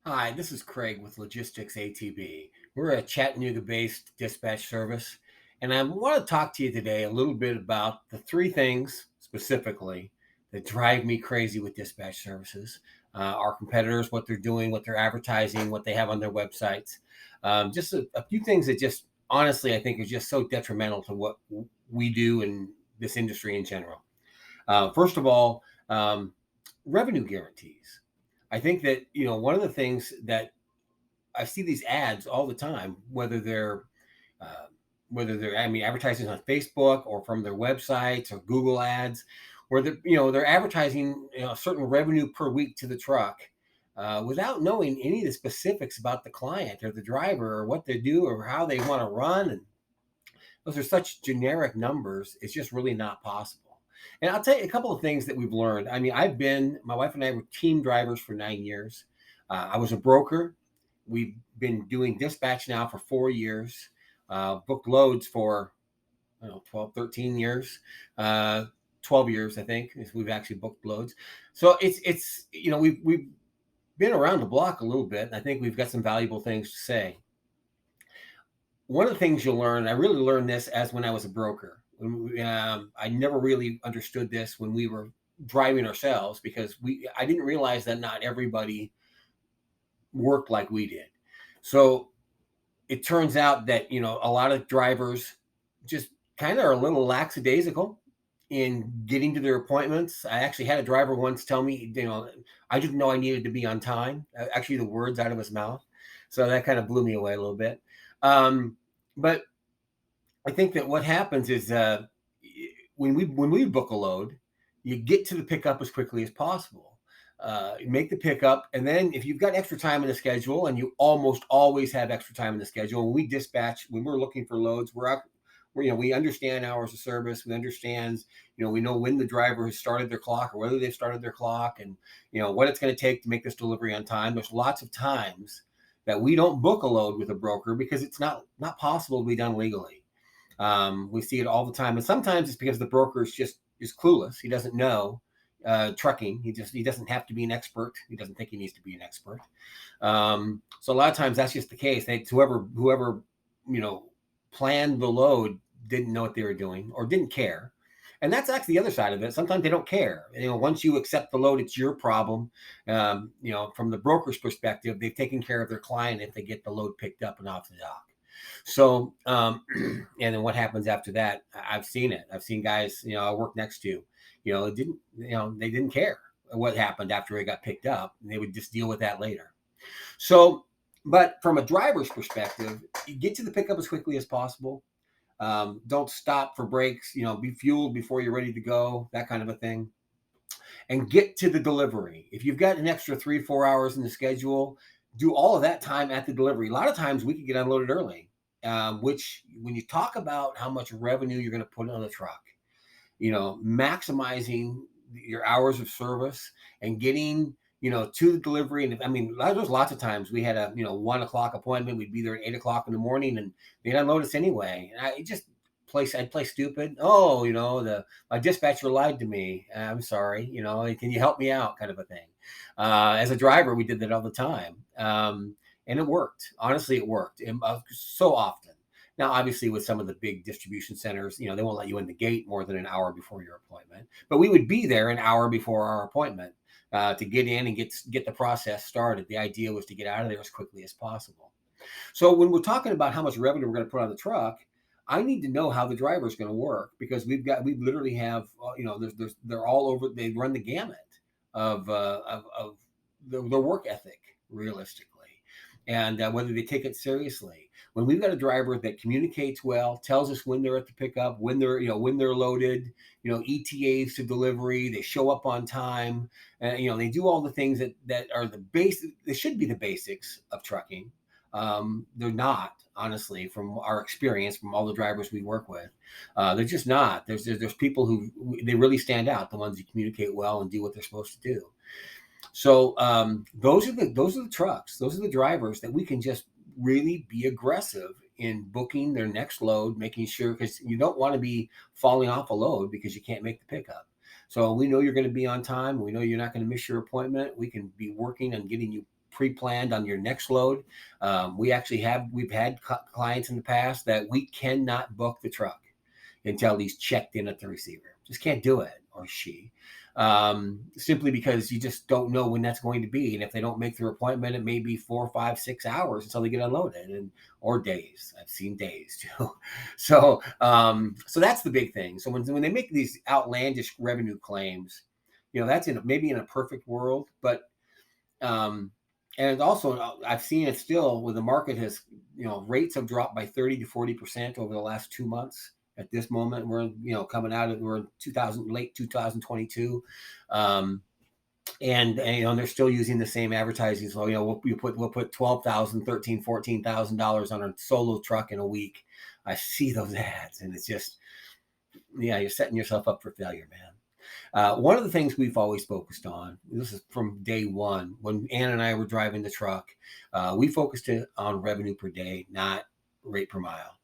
Hi, this is Craig with Logistics ATB. We're a Chattanooga-based dispatch service, and I want to talk to you today a little bit about the three things specifically that drive me crazy with dispatch services. Our competitors, what they're doing, what they're advertising, what they have on their websites. Just a few things that just honestly I think are just so detrimental to what we do in this industry in general. First of all, revenue guarantees. I think that one of the things that I see these ads all the time, uh, advertising on Facebook or from their websites or Google ads, where they're advertising a certain revenue per week to the truck. Without knowing any of the specifics about the client or the driver or what they do or how they want to run, and those are such generic numbers. It's just really not possible. And I'll tell you a couple of things that we've learned. My wife and I were team drivers for 9 years. I was a broker. We've been doing dispatch now for 4 years, booked loads for, I don't know, 12, 13 years, uh, 12 years, I think, is we've actually booked loads. So we've been around the block a little bit. And I think we've got some valuable things to say. One of the things you'll learn, I really learned this as when I was a broker. I never really understood this when we were driving ourselves because I didn't realize that not everybody worked like we did. So it turns out that, a lot of drivers just kind of are a little lackadaisical in getting to their appointments. I actually had a driver once tell me, I didn't know I needed to be on time. Actually, the words out of his mouth. So that kind of blew me away a little bit. But I think that what happens is when we book a load, you get to the pickup as quickly as possible. You make the pickup, and then if you've got extra time in the schedule, and you almost always have extra time in the schedule, when we dispatch, when we're looking for loads, we understand hours of service. We understand, we know when the driver has started their clock or whether they've started their clock, and what it's going to take to make this delivery on time. There's lots of times that we don't book a load with a broker because it's not possible to be done legally. We see it all the time, and sometimes it's because the broker is clueless. He doesn't know trucking. He doesn't have to be an expert. He doesn't think he needs to be an expert. So a lot of times that's just the case. Whoever planned the load didn't know what they were doing or didn't care. And that's actually the other side of it. Sometimes they don't care. Once you accept the load, it's your problem. From the broker's perspective, they've taken care of their client if they get the load picked up and off the dock. So, and then what happens after that? I've seen it. I've seen guys, I work next to, they didn't care what happened after it got picked up, and they would just deal with that later. So, but from a driver's perspective, you get to the pickup as quickly as possible. Don't stop for breaks. Be fueled before you're ready to go. That kind of a thing, and get to the delivery. If you've got an extra 3-4 hours in the schedule, do all of that time at the delivery. A lot of times we can get unloaded early, which when you talk about how much revenue you're going to put on the truck, maximizing your hours of service and getting, to the delivery. And there's lots of times we had a, 1 o'clock appointment. We'd be there at 8 o'clock in the morning and they'd unload us anyway. And I'd play stupid. Oh, my dispatcher lied to me. I'm sorry. Can you help me out? Kind of a thing. As a driver, we did that all the time, and it worked. Honestly, it worked so often. Now, obviously, with some of the big distribution centers, they won't let you in the gate more than an hour before your appointment. But we would be there an hour before our appointment to get in and get the process started. The idea was to get out of there as quickly as possible. So when we're talking about how much revenue we're going to put on the truck, I need to know how the driver is going to work because we literally have they're all over. They run the gamut of their work ethic realistically, and whether they take it seriously. When we've got a driver that communicates well, tells us when they're at the pickup, when they're loaded, ETAs to delivery, they show up on time, and they do all the things that are the basic. They should be the basics of trucking. They're not, honestly, from our experience, from all the drivers we work with. They're just not. There's people who they really stand out, the ones who communicate well and do what they're supposed to do. So those are the trucks. Those are the drivers that we can just really be aggressive in booking their next load, making sure, because you don't want to be falling off a load because you can't make the pickup. So we know you're going to be on time. We know you're not going to miss your appointment. We can be working on getting you pre-planned on your next load. We've had clients in the past that we cannot book the truck until he's checked in at the receiver. Just can't do it, or she, simply because you just don't know when that's going to be. And if they don't make their appointment, it may be 4, 5, 6 hours until they get unloaded, or days. I've seen days too. So that's the big thing. So when they make these outlandish revenue claims, that's maybe in a perfect world, but and also I've seen it still where the market has, rates have dropped by 30 to 40% over the last 2 months. At this moment, we're coming out of we're in late 2022, and they're still using the same advertising. So we'll put $12,000, $13,000, $14,000 on a solo truck in a week. I see those ads, and it's just, you're setting yourself up for failure, man. One of the things we've always focused on, this is from day one, when Ann and I were driving the truck, we focused on revenue per day, not rate per mile.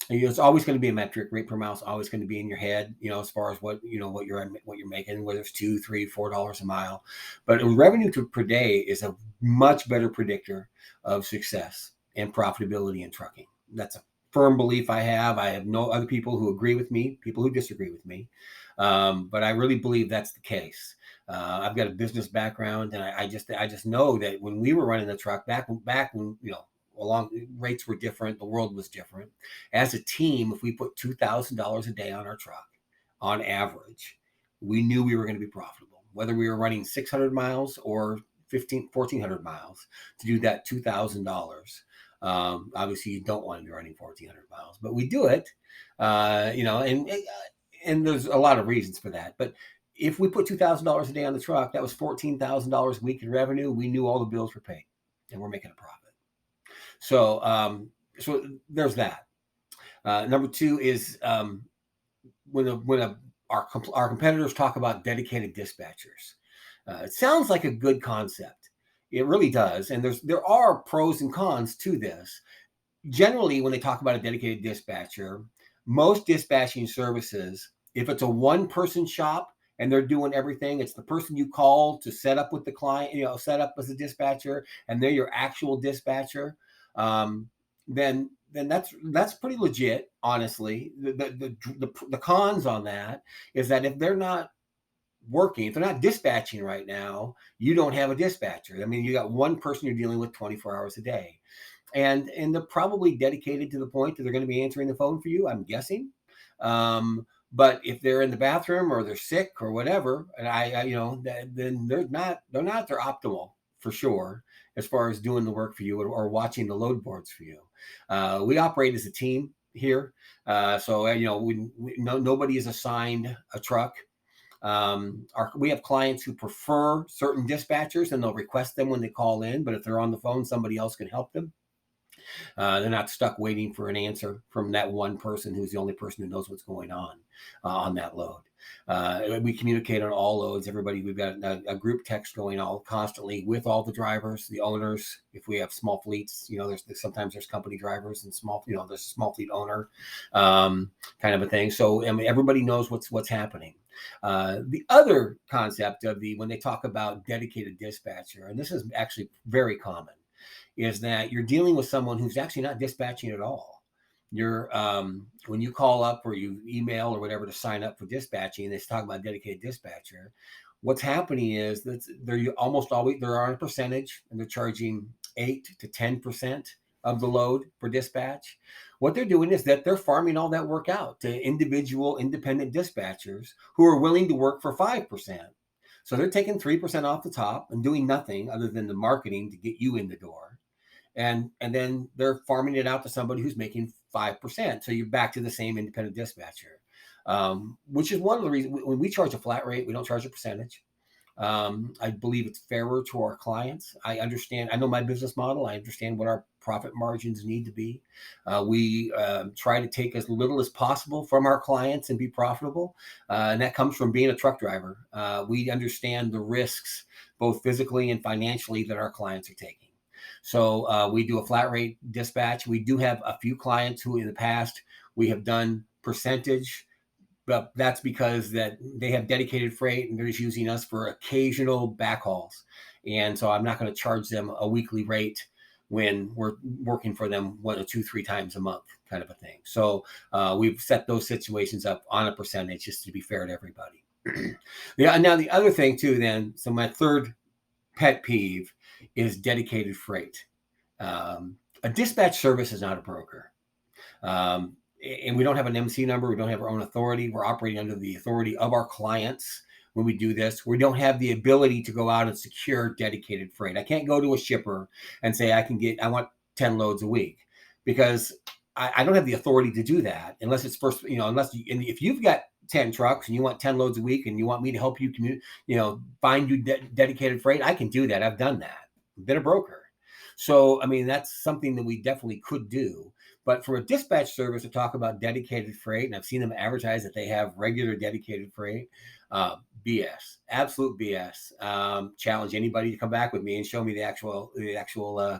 It's always going to be a metric. Rate per mile is always going to be in your head, as far as what you're making, whether it's $2, $3, $4 a mile. But revenue per day is a much better predictor of success and profitability in trucking. That's a firm belief I have. I have no other people who agree with me, people who disagree with me. But I really believe that's the case. I've got a business background, and I just know that when we were running the truck back when, rates were different, the world was different. As a team, if we put $2,000 a day on our truck, on average, we knew we were going to be profitable. Whether we were running 600 miles or 1,400 miles, to do that $2,000. Obviously, you don't want to be running 1,400 miles, but we do it. And there's a lot of reasons for that. But if we put $2,000 a day on the truck, that was $14,000 a week in revenue. We knew all the bills were paid, and we're making a profit. So there's that. Number two is when our competitors talk about dedicated dispatchers. It sounds like a good concept. It really does, and there are pros and cons to this. Generally, when they talk about a dedicated dispatcher, most dispatching services, if it's a one-person shop and they're doing everything, it's the person you call to set up with the client, set up as a dispatcher, and they're your actual dispatcher. Then that's pretty legit, honestly. The cons on that is that if they're not working, if they're not dispatching right now, you don't have a dispatcher. I mean, you got one person you're dealing with 24 hours a day, and they're probably dedicated to the point that they're going to be answering the phone for you, I'm guessing. But if they're in the bathroom or they're sick or whatever, and then they're not their optimal for sure, as far as doing the work for you or watching the load boards for you. We operate as a team here. So nobody is assigned a truck. We have clients who prefer certain dispatchers, and they'll request them when they call in. But if they're on the phone, somebody else can help them. They're not stuck waiting for an answer from that one person who's the only person who knows what's going on that load. We communicate on all loads. Everybody, we've got a group text going all constantly with all the drivers, the owners. If we have small fleets, sometimes there's company drivers and small, there's a small fleet owner, kind of a thing. So everybody knows what's happening. The other concept of when they talk about dedicated dispatcher, and this is actually very common, is that you're dealing with someone who's actually not dispatching at all. You're when you call up or you email or whatever to sign up for dispatching, they talk about dedicated dispatcher. What's happening is that they're on a percentage, and they're charging 8 to 10% of the load for dispatch. What they're doing is that they're farming all that work out to individual independent dispatchers who are willing to work for 5%. So they're taking 3% off the top and doing nothing other than the marketing to get you in the door. And then they're farming it out to somebody who's making 5%. So you're back to the same independent dispatcher, which is one of the reasons when we charge a flat rate, we don't charge a percentage. I believe it's fairer to our clients. I know my business model. I understand what our profit margins need to be. We try to take as little as possible from our clients and be profitable. And that comes from being a truck driver. We understand the risks, both physically and financially, that our clients are taking. So we do a flat rate dispatch. We do have a few clients who in the past we have done percentage, but that's because that they have dedicated freight and they're just using us for occasional backhauls. And so I'm not going to charge them a weekly rate when we're working for them 1 or 2, 3 times a month, kind of a thing. So we've set those situations up on a percentage just to be fair to everybody. Yeah. Now the other thing too, then, so my third pet peeve is dedicated freight. A dispatch service is not a broker. And we don't have an MC number. We don't have our own authority. We're operating under the authority of our clients when we do this. We don't have the ability to go out and secure dedicated freight. I can't go to a shipper and say I want 10 loads a week, because I don't have the authority to do that unless it's first, if you've got 10 trucks and you want 10 loads a week and you want me to help you find you dedicated freight, I can do that. I've done that. I've been a broker. So, I mean, that's something that we definitely could do. But for a dispatch service to talk about dedicated freight, and I've seen them advertise that they have regular dedicated freight, BS, absolute BS. Challenge anybody to come back with me and show me the actual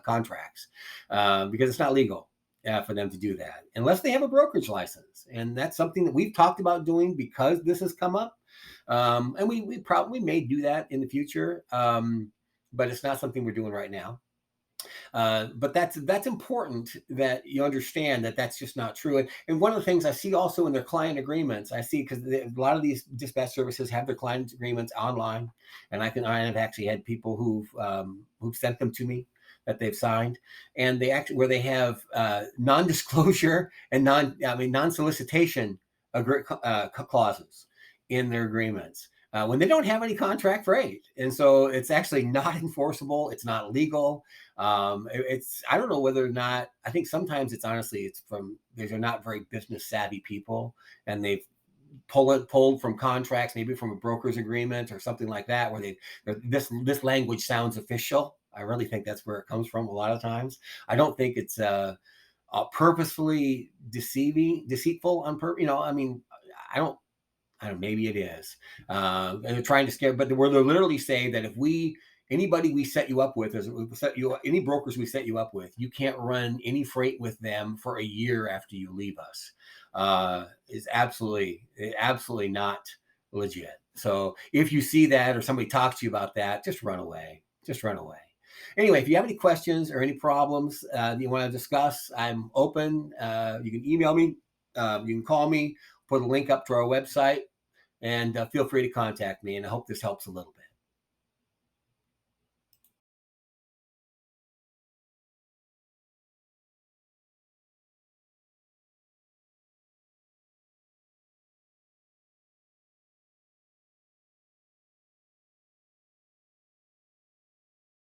contracts, because it's not legal for them to do that unless they have a brokerage license. And that's something that we've talked about doing because this has come up. And we probably may do that in the future, but it's not something we're doing right now. But that's important that you understand that that's just not true. And one of the things I see also in their client agreements, I see, because a lot of these dispatch services have their client agreements online, and I have actually had people who've sent them to me that they've signed, and they actually, where they have non-disclosure and non-solicitation clauses in their agreements. When they don't have any contract freight. And so it's actually not enforceable. It's not legal. I don't know whether or not, I think sometimes they're not very business savvy people, and they've pulled from contracts, maybe from a broker's agreement or something like that, where this language sounds official. I really think that's where it comes from a lot of times. I don't think it's purposefully deceitful on purpose. I don't, maybe it is. And they're trying to scare, but where they literally say that if anybody we set you up with, any brokers we set you up with, you can't run any freight with them for a year after you leave us, is absolutely not legit. So if you see that or somebody talks to you about that, just run away. Just run away. Anyway, if you have any questions or any problems you want to discuss, I'm open. You can email me. You can call me. Put a link up to our website. And feel free to contact me. And I hope this helps a little bit.